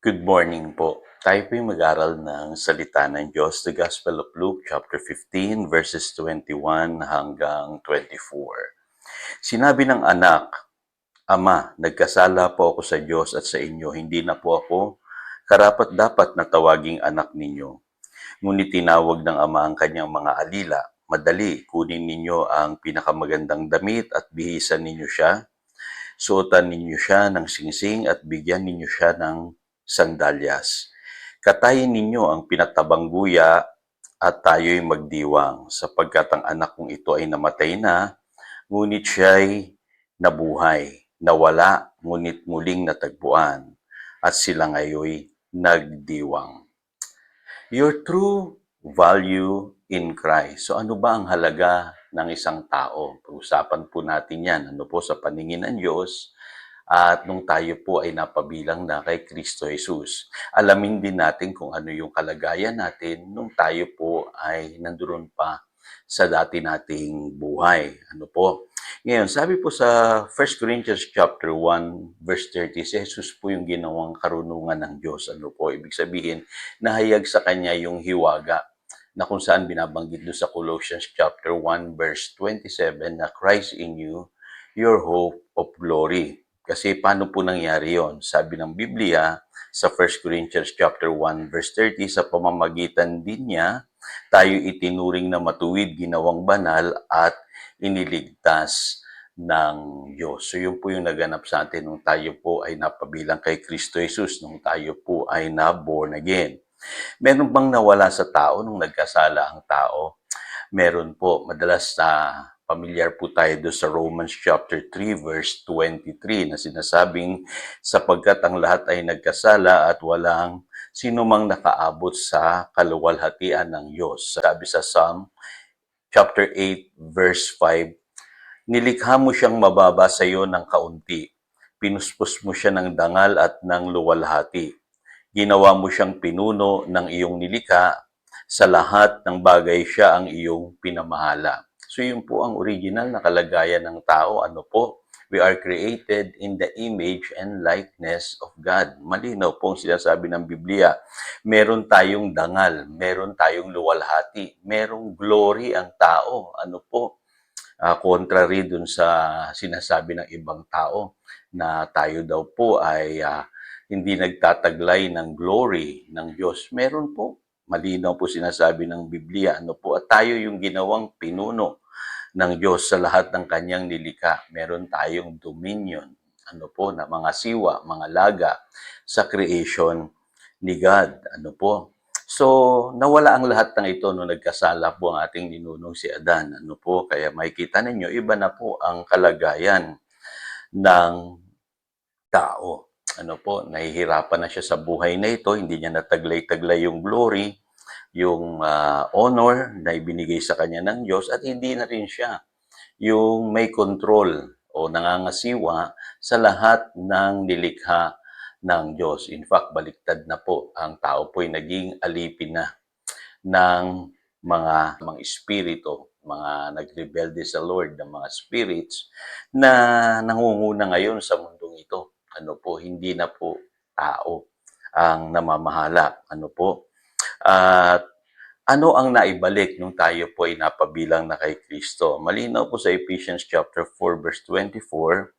Good morning po. Tayo po yung mag-aral ng salita ng Diyos, the Gospel of Luke, chapter 15, verses 21 hanggang 24. Sinabi ng anak, Ama, nagkasala po ako sa Diyos at sa inyo, hindi na po ako karapat-dapat na tawaging anak ninyo. Ngunit tinawag ng ama ang kanyang mga alila. Madali, kunin ninyo ang pinakamagandang damit at bihisan ninyo siya. Suotan ninyo siya ng singsing at bigyan ninyo siya ng sandalyas. Katayin ninyo ang pinatabang guya at tayo'y magdiwang, sapagkat ang anak kong ito ay namatay na, ngunit siya'y nabuhay, nawala, ngunit muling natagpuan, at sila ngayoy nagdiwang. Your true value in Christ. So ano ba ang halaga ng isang tao? Pag-usapan po natin yan. Ano po sa paningin ng Diyos at nung tayo po ay napabilang na kay Kristo Jesus. Alamin din natin kung ano yung kalagayan natin nung tayo po ay nandoon pa sa dati nating buhay. Ano po? Ngayon, sabi po sa 1 Corinthians chapter 1 verse 30, si Jesus po yung ginawang karunungan ng Diyos. Ano po? Ibig sabihin, nahayag sa kanya yung hiwaga na kung saan binabanggit doon sa Colossians chapter 1 verse 27 na Christ in you, your hope of glory. Kasi paano po nangyari yon? Sabi ng Biblia sa 1 Corinthians chapter 1 verse 30, sa pamamagitan din niya, tayo itinuring na matuwid, ginawang banal at iniligtas ng Diyos. So yun po yung naganap sa atin nung tayo po ay napabilang kay Kristo Jesus, nung tayo po ay na-born again. Meron bang nawala sa tao nung nagkasala ang tao? Meron po. Madalas na familiar po tayo doon sa Romans chapter 3 verse 23 na sinasabing sapagkat ang lahat ay nagkasala at walang sino mang nakaabot sa kaluwalhatian ng Diyos. Sabi sa Psalm chapter 8 verse 5, nilikha mo siyang mababa sa iyo ng kaunti. Pinuspos mo siya ng dangal at ng luwalhati. Ginawa mo siyang pinuno ng iyong nilikha, sa lahat ng bagay siya ang iyong pinamahala. So yun po ang original na kalagayan ng tao. Ano po? We are created in the image and likeness of God. Malinaw po ang sinasabi ng Biblia. Meron tayong dangal, meron tayong luwalhati, merong glory ang tao. Ano po? Contrary dun sa sinasabi ng ibang tao na tayo daw po ay hindi nagtataglay ng glory ng Diyos. Meron po. Malinaw po sinasabi ng Biblia. Ano po? At tayo yung ginawang pinuno ng Diyos sa lahat ng kanyang nilikha. Meron tayong dominion. Ano po? Na mga siwa, mga laga sa creation ni God. Ano po? So, nawala ang lahat ng ito nung nagkasala po ang ating ninunong si Adan. Ano po? Kaya makikita ninyo, iba na po ang kalagayan ng tao. Ano po, nahihirapan na siya sa buhay na ito, hindi niya nataglay-taglay yung glory, yung honor na ibinigay sa kanya ng Diyos, at hindi na rin siya yung may control o nangangasiwa sa lahat ng nilikha ng Diyos. In fact, baliktad na po. Ang tao po ay naging alipin na ng mga espiritu, mga nagrebelde sa Lord, ng mga spirits na nangunguna ngayon sa mundong ito. Ano po, hindi na po tao ang namamahala. Ano po? At ano ang naibalik nung tayo po ay napabilang na kay Kristo? Malinaw po sa Ephesians chapter 4 verse 24,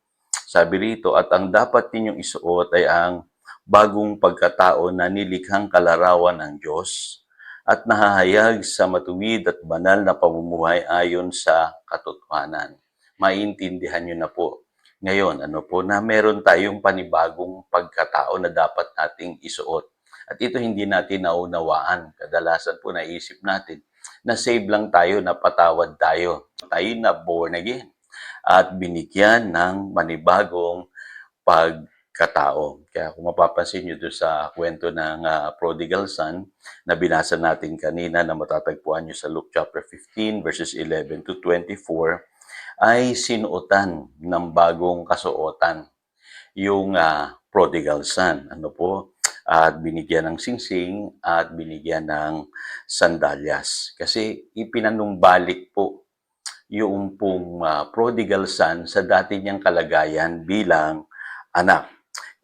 sabi rito, at ang dapat ninyong isuot ay ang bagong pagkatao na nilikhang kalarawan ng Diyos at nahahayag sa matuwid at banal na pamumuhay ayon sa katotohanan. Maintindihan nyo na po ngayon, ano po, na meron tayong panibagong pagkatao na dapat nating isuot. At ito hindi natin naunawaan. Kadalasan po naisip natin na save lang tayo, napatawad tayo. Tayo na born again at binigyan ng manibagong pagkatao. Kaya kung mapapansin nyo doon sa kwento ng prodigal son na binasa natin kanina na matatagpuan nyo sa Luke chapter 15 verses 11 to 24, ay sinuotan ng bagong kasuotan yung prodigal son. Ano po? At binigyan ng singsing at binigyan ng sandalyas. Kasi ipinanumbalik po yung pong prodigal son sa dati niyang kalagayan bilang anak.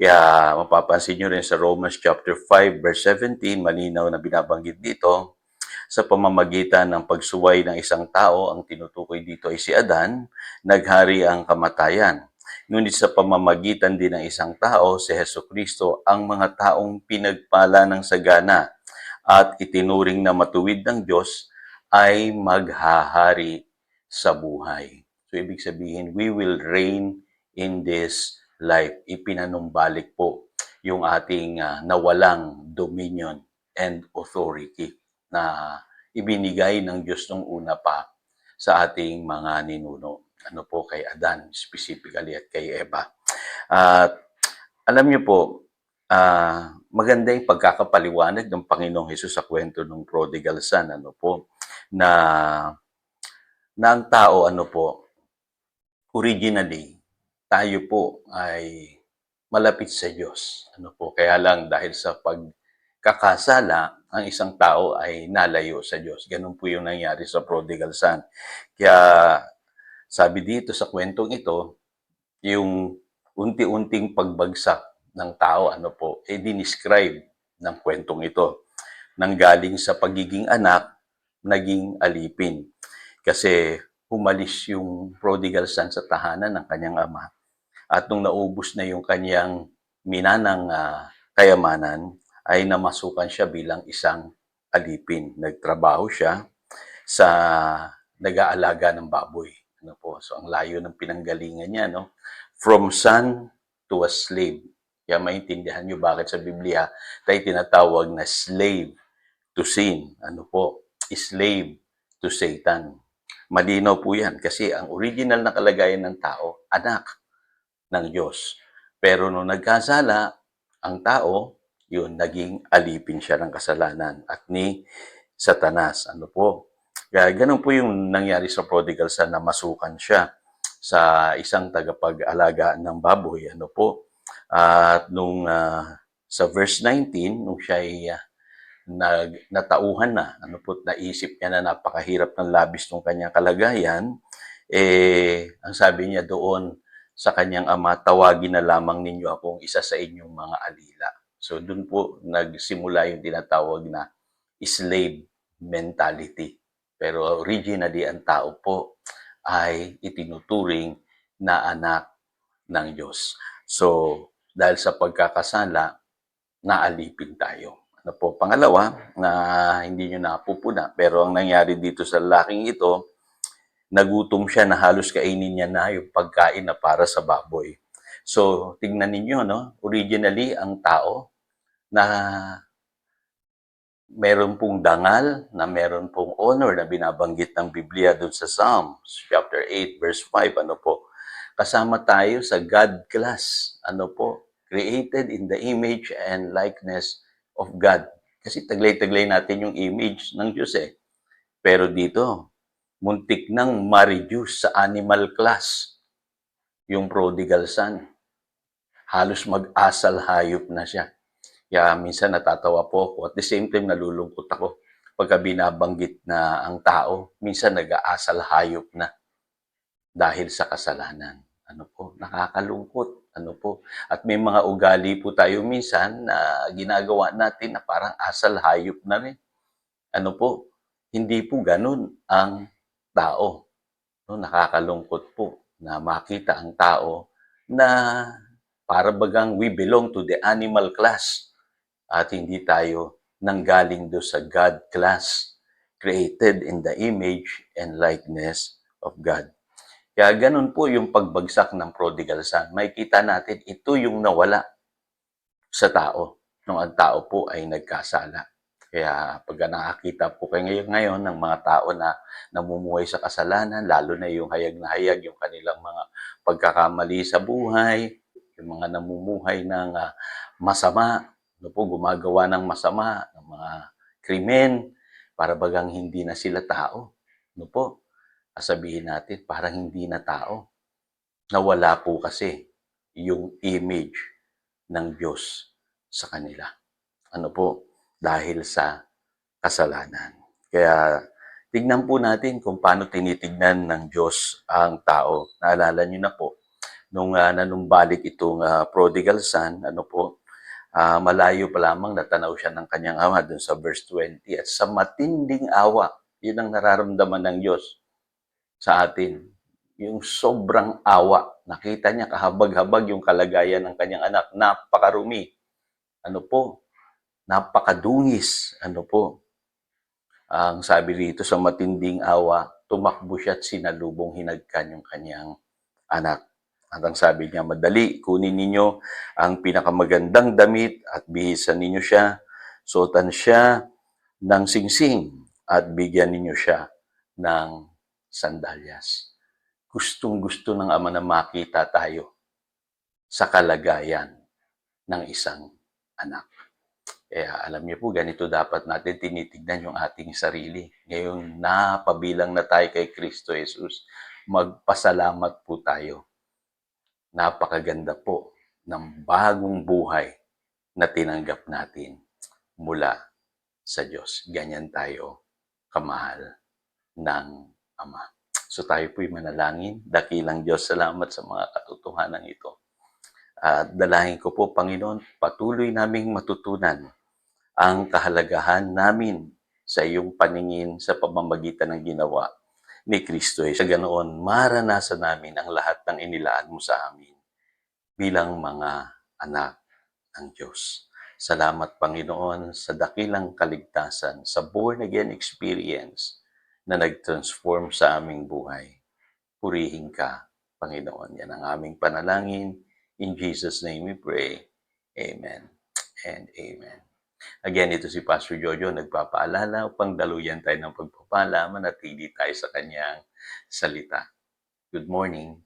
Kaya mapapansin nyo rin sa Romans chapter 5 verse 17, malinaw na binabanggit dito, sa pamamagitan ng pagsuway ng isang tao, ang tinutukoy dito ay si Adan, naghari ang kamatayan. Ngunit sa pamamagitan din ng isang tao, si Hesukristo, ang mga taong pinagpala ng sagana at itinuring na matuwid ng Diyos ay maghahari sa buhay. So, ibig sabihin, we will reign in this life. Ipinanumbalik po yung ating nawalang dominion and authority na ibinigay ng Diyos nung una pa sa ating mga ninuno. Ano po kay Adan specifically at kay Eva. At alam niyo po, maganda yung pagkakapaliwanag ng Panginoong Hesus sa kwento ng prodigal son, ano po, na, na ang tao, ano po, originally, tayo po ay malapit sa Diyos. Ano po, kaya lang dahil sa pagkakasala, ang isang tao ay nalayo sa Diyos. Ganun po yung nangyari sa prodigal son. Kaya sabi dito sa kwentong ito, yung unti-unting pagbagsak ng tao, ano po, dinescribe ng kwentong ito. Nanggaling sa pagiging anak, naging alipin. Kasi humalis yung prodigal son sa tahanan ng kanyang ama. At nung naubos na yung kanyang minanang kayamanan, ay namasukan siya bilang isang alipin. Nagtrabaho siya sa nag-aalaga ng baboy. Ano po? So ang layo ng pinanggalingan niya, no? From son to a slave. Kaya maintindihan niyo bakit sa Biblia tayo tinatawag na slave to sin. Ano po? Slave to Satan. Malinaw po yan kasi ang original na kalagayan ng tao, anak ng Diyos. Pero nung nagkasala, ang tao, yun, naging alipin siya ng kasalanan at ni Satanas. Ano po? Kaya ganun po yung nangyari sa prodigal son na masukan siya sa isang tagapag-alaga ng baboy. Ano po? At nung sa verse 19, nung siya ay natauhan na, ano po, naisip niya na napakahirap ng labis ng kanyang kalagayan, ang sabi niya doon sa kanyang ama, tawagin na lamang ninyo akong isa sa inyong mga alila. So doon po nagsimula yung tinatawag na slave mentality. Pero originally, ang tao po ay itinuturing na anak ng Diyos. So, dahil sa pagkakasala, naalipin tayo. Ano po, pangalawa, na hindi nyo napupuna, pero ang nangyari dito sa lalaking ito, nagutom siya na halos kainin niya na yung pagkain na para sa baboy. So, tingnan ninyo, no? Originally, ang tao na meron pong dangal, na meron pong honor na binabanggit ng Biblia doon sa Psalms, chapter 8, verse 5, ano po, kasama tayo sa God class, ano po, created in the image and likeness of God. Kasi taglay-taglay natin yung image ng Diyos eh. Pero dito, muntik nang ma-reduce sa animal class yung prodigal son. Halos mag-asal hayop na siya. Kaya minsan natatawa po ako. At the same time, nalulungkot ako. Pagka binabanggit na ang tao, minsan nag-aasal hayop na dahil sa kasalanan. Ano po, nakakalungkot. Ano po. At may mga ugali po tayo minsan na ginagawa natin na parang asal hayop na rin. Ano po, hindi po ganun ang tao. No, nakakalungkot po na makita ang tao na para bagang we belong to the animal class at hindi tayo nanggaling do sa God class, created in the image and likeness of God. Kaya ganun po yung pagbagsak ng prodigal son. Makikita natin ito yung nawala sa tao nung ang tao po ay nagkasala. Kaya pag nakakita po kayo ngayon ng mga tao na namumuhay sa kasalanan, lalo na yung hayag na hayag, yung kanilang mga pagkakamali sa buhay, yung mga namumuhay ng masama, ano po, gumagawa ng masama, ng mga krimen, para bagang hindi na sila tao. Ano po, sabihin natin, parang hindi na tao. Nawala po kasi yung image ng Diyos sa kanila. Ano po? Dahil sa kasalanan. Kaya tignan po natin kung paano tinitignan ng Diyos ang tao. Naalala niyo na po, nung nanumbalik itong prodigal son, ano po, malayo pa lamang natanaw siya ng kanyang ama dun sa verse 20 at sa matinding awa, yun ang nararamdaman ng Diyos sa atin. Yung sobrang awa. Nakita niya kahabag-habag yung kalagayan ng kanyang anak. Napakarumi. Ano po? Napakadungis. Ano po? Ang sabi rito sa matinding awa, tumakbo siya at sinalubong hinagkan yung kanyang anak. At ang sabi niya, madali, kunin ninyo ang pinakamagandang damit at bihisan ninyo siya, suotan siya ng singsing at bigyan ninyo siya ng sandalyas. Gustong-gusto ng Ama na makita tayo sa kalagayan ng isang anak. Kaya alam niyo po, ganito dapat natin tinitignan yung ating sarili. Ngayon, napabilang na tayo kay Kristo Jesus. Magpasalamat po tayo. Napakaganda po ng bagong buhay na tinanggap natin mula sa Diyos. Ganyan tayo kamahal ng Ama. So tayo po'y manalangin. Dakilang Diyos, salamat sa mga katotohanan ito. At dalahin ko po, Panginoon, patuloy naming matutunan ang kahalagahan namin sa iyong paningin sa pamamagitan ng ginawa ni Kristo. Sa ganoon, maranasan namin ang lahat ng inilaan mo sa amin bilang mga anak ng Diyos. Salamat, Panginoon, sa dakilang kaligtasan, sa born-again experience na nag-transform sa aming buhay. Purihin ka, Panginoon. Yan ang aming panalangin. In Jesus' name we pray. Amen and amen. Again, ito si Pastor Jojo, nagpapaalala upang daluyan tayo ng pagpapala, manatili tayo sa kanyang salita. Good morning.